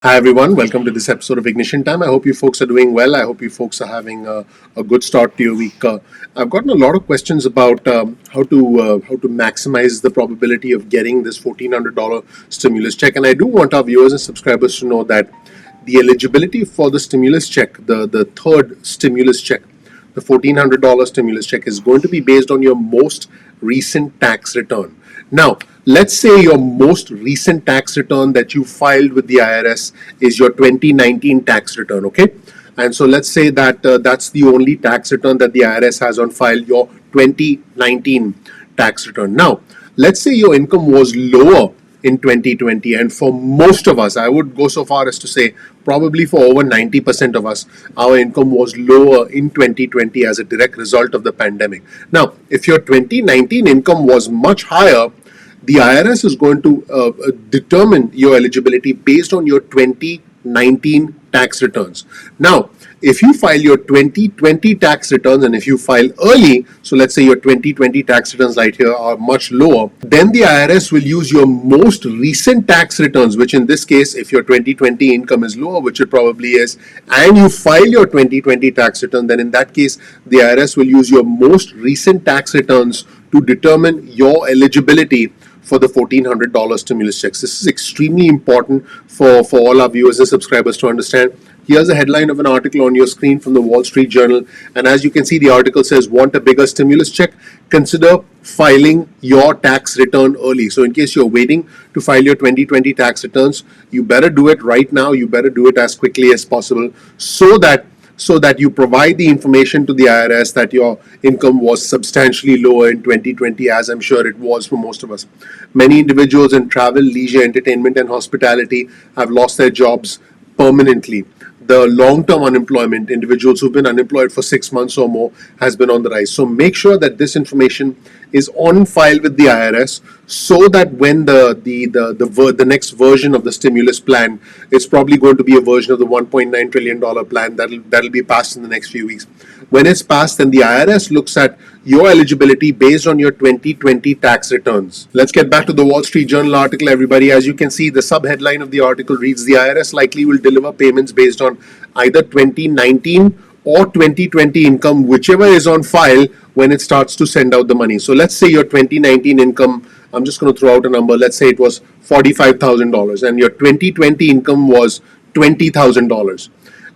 Hi everyone, welcome to this episode of Ignition Time. I hope you folks are doing well. I hope you folks are having a good start to your week. I've gotten a lot of questions about how to maximize the probability of getting this $1,400 stimulus check, and I do want our viewers and subscribers to know that the eligibility for the stimulus check, the third stimulus check, the $1,400 stimulus check, is going to be based on your most recent tax return. Now, let's say your most recent tax return that you filed with the IRS is your 2019 tax return, okay? And so let's say that that's the only tax return that the IRS has on file, your 2019 tax return. Now, let's say your income was lower in 2020, and for most of us, I would go so far as to say probably for over 90% of us, our income was lower in 2020 as a direct result of the pandemic. Now, if your 2019 income was much higher, the IRS is going to determine your eligibility based on your 2019 tax returns. Now, if you file your 2020 tax returns and if you file early, so let's say your 2020 tax returns right here are much lower, then the IRS will use your most recent tax returns, which in this case, if your 2020 income is lower, which it probably is, and you file your 2020 tax return, then in that case, the IRS will use your most recent tax returns to determine your eligibility for the $1,400 stimulus checks. This is extremely important for all our viewers and subscribers to understand. Here's a headline of an article on your screen from the Wall Street Journal. And as you can see, the article says, want a bigger stimulus check? Consider filing your tax return early. So in case you're waiting to file your 2020 tax returns, you better do it right now. You better do it as quickly as possible so that you provide the information to the IRS that your income was substantially lower in 2020, as I'm sure it was for most of us. Many individuals in travel, leisure, entertainment, and hospitality have lost their jobs permanently. The long-term unemployment, individuals who've been unemployed for 6 months or more, has been on the rise. So make sure that this information is on file with the IRS so that when the next version of the stimulus plan, it's probably going to be a version of the $1.9 trillion plan that'll be passed in the next few weeks. When it's passed, then the IRS looks at your eligibility based on your 2020 tax returns. Let's get back to the Wall Street Journal article, everybody. As you can see, the subheadline of the article reads, the IRS likely will deliver payments based on either 2019 or 2020 income, whichever is on file when it starts to send out the money. So let's say your 2019 income, I'm just going to throw out a number, let's say it was $45,000 and your 2020 income was $20,000.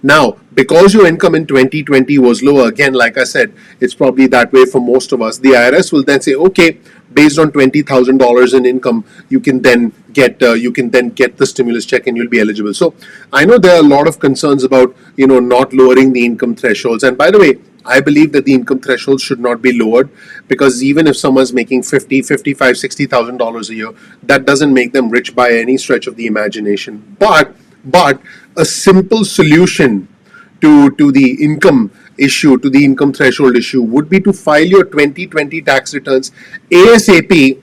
Now, because your income in 2020 was lower, again, like I said, it's probably that way for most of us. The IRS will then say, okay, based on $20,000 in income, you can then get the stimulus check and you'll be eligible. So I know there are a lot of concerns about not lowering the income thresholds. And by the way, I believe that the income thresholds should not be lowered, because even if someone's making $50,000, $55,000, $60,000 a year, that doesn't make them rich by any stretch of the imagination. But a simple solution to the income issue, to the income threshold issue, would be to file your 2020 tax returns ASAP,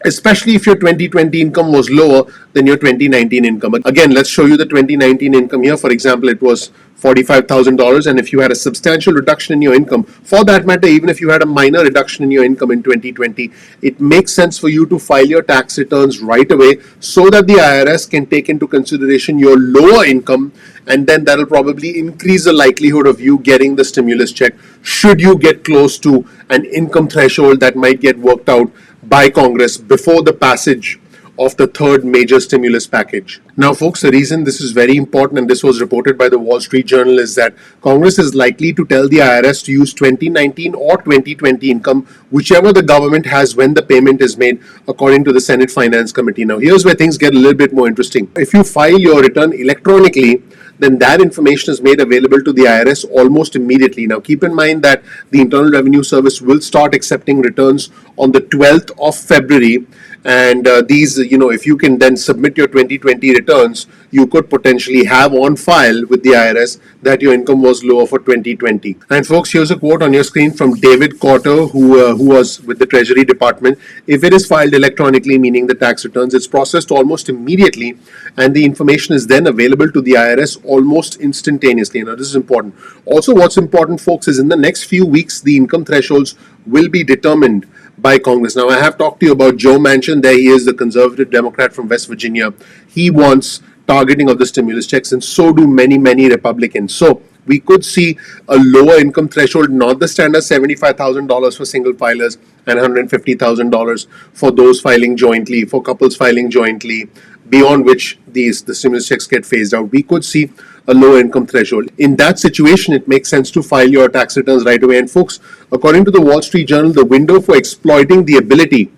especially if your 2020 income was lower than your 2019 income. Again, let's show you the 2019 income here. For example, it was $45,000, and if you had a substantial reduction in your income, for that matter, even if you had a minor reduction in your income in 2020, it makes sense for you to file your tax returns right away so that the IRS can take into consideration your lower income, and then that'll probably increase the likelihood of you getting the stimulus check should you get close to an income threshold that might get worked out by Congress before the passage of the third major stimulus package. Now, folks, the reason this is very important, and this was reported by the Wall Street Journal, is that Congress is likely to tell the IRS to use 2019 or 2020 income, whichever the government has when the payment is made, according to the Senate Finance Committee. Now, here's where things get a little bit more interesting. If you file your return electronically, then that information is made available to the IRS almost immediately. Now, keep in mind that the Internal Revenue Service will start accepting returns on the 12th of February. And these, if you can then submit your 2020 returns, you could potentially have on file with the IRS that your income was lower for 2020. And folks, here's a quote on your screen from David Cotter, who was with the Treasury Department. If it is filed electronically, meaning the tax returns, it's processed almost immediately, and the information is then available to the IRS almost instantaneously. Now, this is important. Also, what's important, folks, is in the next few weeks, the income thresholds will be determined by Congress. Now, I have talked to you about Joe Manchin. There he is, the conservative Democrat from West Virginia. He wants targeting of the stimulus checks, and so do many Republicans. So we could see a lower income threshold, not the standard $75,000 for single filers and $150,000 for those filing jointly, for couples filing jointly, beyond which the stimulus checks get phased out. We could see a low income threshold. In that situation, it makes sense to file your tax returns right away. And folks, according to the Wall Street Journal, the window for exploiting the ability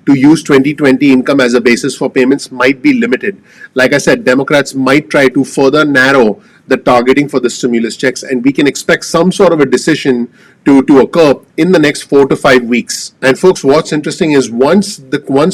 to use 2020 income as a basis for payments might be limited. Like I said, Democrats might try to further narrow the targeting for the stimulus checks, and we can expect some sort of a decision to occur in the next 4 to 5 weeks. And folks, what's interesting is once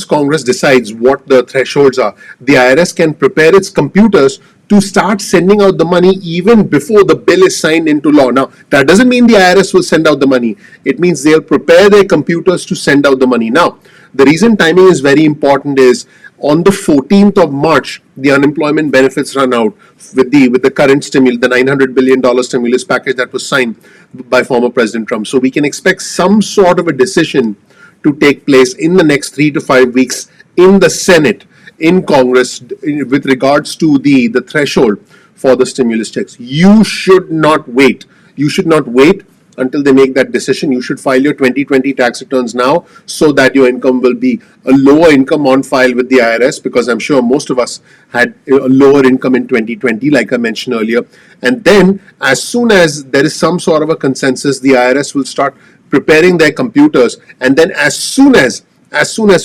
Congress decides what the thresholds are, the IRS can prepare its computers to start sending out the money even before the bill is signed into law. Now, that doesn't mean the IRS will send out the money. It means they'll prepare their computers to send out the money. Now, the reason timing is very important is on the 14th of March, the unemployment benefits run out with the current stimulus, the $900 billion stimulus package that was signed by former President Trump. So we can expect some sort of a decision to take place in the next 3 to 5 weeks in the Senate, in Congress, with regards to the threshold for the stimulus checks. You should not wait. You should not wait until they make that decision. You should file your 2020 tax returns now so that your income will be a lower income on file with the IRS, because I'm sure most of us had a lower income in 2020, like I mentioned earlier. And then as soon as there is some sort of a consensus, the IRS will start preparing their computers. And then as soon as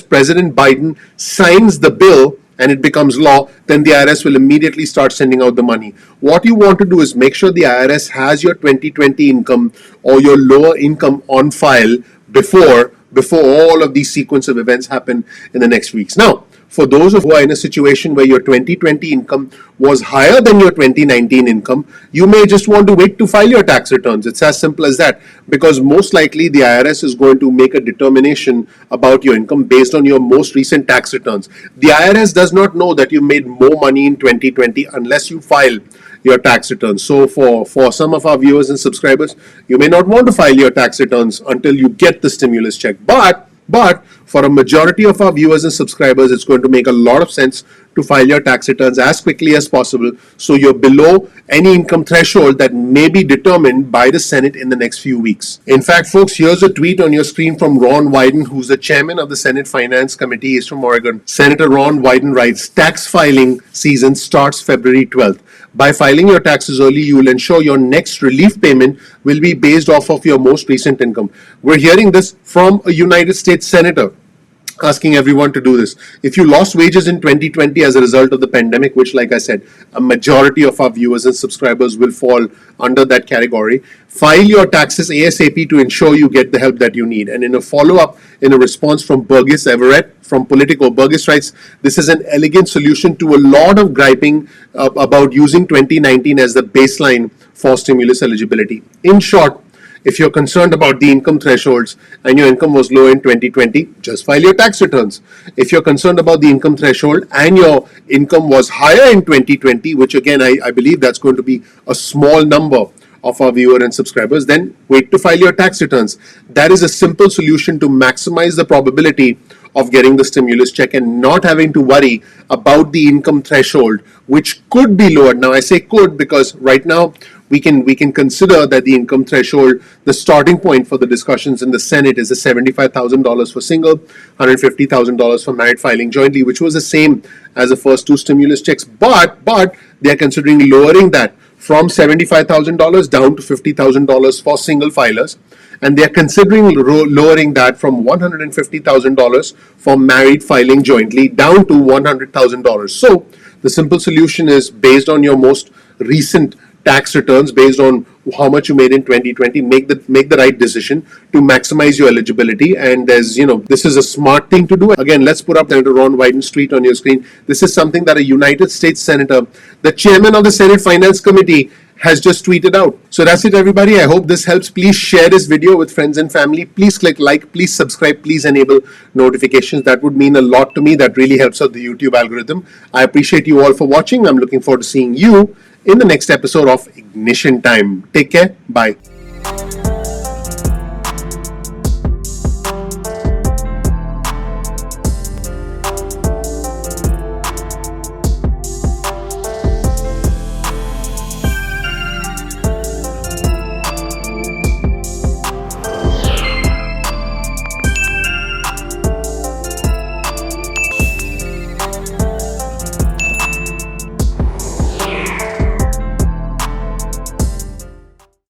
President Biden signs the bill and it becomes law, then the IRS will immediately start sending out the money. What you want to do is make sure the IRS has your 2020 income or your lower income on file before all of these sequence of events happen in the next weeks. Now, for those who are in a situation where your 2020 income was higher than your 2019 income, you may just want to wait to file your tax returns. It's as simple as that, because most likely the IRS is going to make a determination about your income based on your most recent tax returns. The IRS does not know that you made more money in 2020 unless you file your tax returns. So for some of our viewers and subscribers, you may not want to file your tax returns until you get the stimulus check. But for a majority of our viewers and subscribers, it's going to make a lot of sense to file your tax returns as quickly as possible, so you're below any income threshold that may be determined by the Senate in the next few weeks. In fact, folks, here's a tweet on your screen from Ron Wyden, who's the chairman of the Senate Finance Committee. He's from Oregon. Senator Ron Wyden writes, tax filing season starts February 12th. By filing your taxes early, you will ensure your next relief payment will be based off of your most recent income. We're hearing this from a United States senator asking everyone to do this. If you lost wages in 2020 as a result of the pandemic, which, like I said, a majority of our viewers and subscribers will fall under that category, file your taxes ASAP to ensure you get the help that you need. And in a follow-up, in a response from Burgess Everett from Politico, Burgess writes, this is an elegant solution to a lot of griping about using 2019 as the baseline for stimulus eligibility. In short, if you're concerned about the income thresholds and your income was low in 2020, just file your tax returns. If you're concerned about the income threshold and your income was higher in 2020, which again, I believe that's going to be a small number of our viewers and subscribers, then wait to file your tax returns. That is a simple solution to maximize the probability of getting the stimulus check and not having to worry about the income threshold, which could be lowered. Now, I say could because right now we can consider that the income threshold, the starting point for the discussions in the Senate is $75,000 for single, $150,000 for married filing jointly, which was the same as the first two stimulus checks. But they are considering lowering that from $75,000 down to $50,000 for single filers. And they are considering lowering that from $150,000 for married filing jointly down to $100,000. So the simple solution is based on your most recent tax returns, based on how much you made in 2020, make the right decision to maximize your eligibility. And this is a smart thing to do. Again, let's put up Senator Ron Wyden's tweet on your screen. This is something that a United States senator, the chairman of the Senate Finance Committee, has just tweeted out. So that's it, everybody. I hope this helps. Please share this video with friends and family. Please click like, please subscribe, please enable notifications. That would mean a lot to me. That really helps out the YouTube algorithm. I appreciate you all for watching. I'm looking forward to seeing you in the next episode of Ignition Time. Take care. Bye.